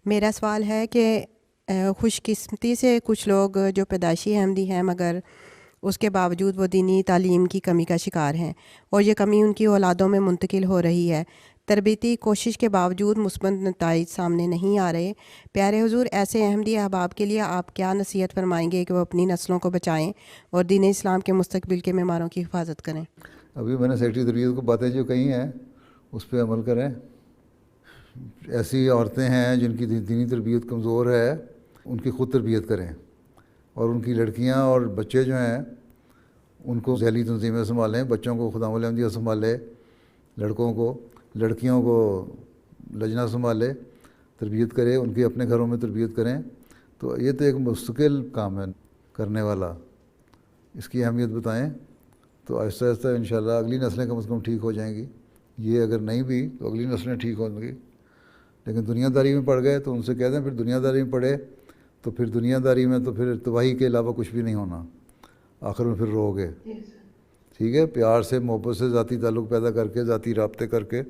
میرا سوال ہے کہ خوش قسمتی سے کچھ لوگ جو پیدائشی احمدی ہیں مگر اس کے باوجود وہ دینی تعلیم کی کمی کا شکار ہیں اور یہ کمی ان کی اولادوں میں منتقل ہو رہی ہے، تربیتی کوشش کے باوجود مثبت نتائج سامنے نہیں آ رہے۔ پیارے حضور، ایسے احمدی احباب کے لیے آپ کیا نصیحت فرمائیں گے کہ وہ اپنی نسلوں کو بچائیں اور دین اسلام کے مستقبل کے معماروں کی حفاظت کریں؟ ابھی میں نے سیکٹری تربیت کو باتیں جو کہی ہیں اس پہ عمل کریں۔ ایسی عورتیں ہیں جن کی دینی تربیت کمزور ہے، ان کی خود تربیت کریں، اور ان کی لڑکیاں اور بچے جو ہیں ان کو ذیلی تنظیمیں سنبھالیں، بچوں کو خدام الحمدیہ سنبھالے، لڑکیوں کو لجنہ سنبھالے، تربیت کرے، ان کی اپنے گھروں میں تربیت کریں۔ تو یہ تو ایک مستقل کام ہے کرنے والا، اس کی اہمیت بتائیں، تو آہستہ آہستہ انشاءاللہ اگلی نسلیں کم از کم ٹھیک ہو جائیں گی۔ یہ اگر نہیں بھی تو اگلی نسلیں ٹھیک ہوں گی۔ لیکن دنیا داری میں پڑ گئے تو ان سے کہہ دیں پھر دنیا داری میں پڑے تو پھر دنیا داری میں تو پھر تباہی کے علاوہ کچھ بھی نہیں ہونا، آخر میں پھر رو گے۔ ٹھیک ہے، پیار سے محبت سے ذاتی تعلق پیدا کر کے، ذاتی رابطے کر کے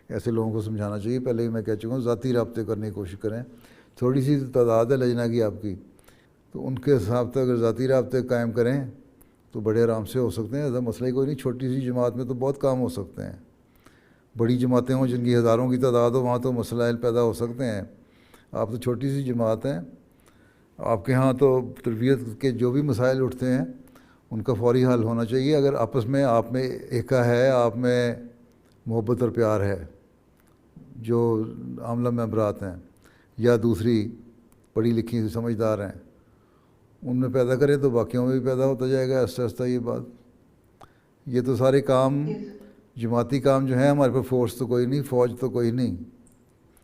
ایسے لوگوں کو سمجھانا چاہیے۔ پہلے ہی میں کہہ چکا ہوں، ذاتی رابطے کرنے کی کوشش کریں۔ تھوڑی سی تعداد ہے لجنہ کی آپ کی، تو ان کے حساب سے اگر ذاتی رابطے قائم کریں تو بڑے آرام سے ہو سکتے ہیں۔ ایسا مسئلہ ہی کوئی نہیں، چھوٹی سی جماعت میں تو بہت کام ہو سکتے ہیں۔ بڑی جماعتیں ہوں جن کی ہزاروں کی تعداد ہو، وہاں تو مسائل پیدا ہو سکتے ہیں۔ آپ تو چھوٹی سی جماعت ہیں، آپ کے ہاں تو تربیت کے جو بھی مسائل اٹھتے ہیں ان کا فوری حل ہونا چاہیے۔ اگر آپس میں آپ میں ایکا ہے، آپ میں محبت اور پیار ہے، جو عاملہ ممبرات ہیں یا دوسری پڑھی لکھی سمجھدار ہیں، ان میں پیدا کریں تو باقیوں میں بھی پیدا ہوتا جائے گا آہستہ آہستہ یہ بات۔ یہ تو سارے کام جماعتی کام جو ہیں، ہمارے پاس فورس تو کوئی نہیں، فوج تو کوئی نہیں،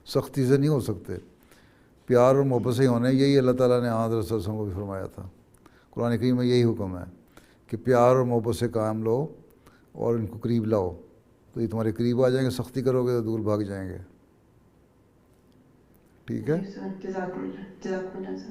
سختی سے نہیں ہو سکتے، پیار اور محبت سے ہی ہونے۔ یہی اللہ تعالیٰ نے حضرت صلی اللہ علیہ وسلم کو بھی فرمایا تھا، قرآن کریم میں یہی حکم ہے کہ پیار اور محبت سے کام لو اور ان کو قریب لاؤ، تو یہ تمہارے قریب آ جائیں گے۔ سختی کرو گے تو دور بھاگ جائیں گے۔ ٹھیک ہے؟ جزاکم اللہ، جزاکم اللہ۔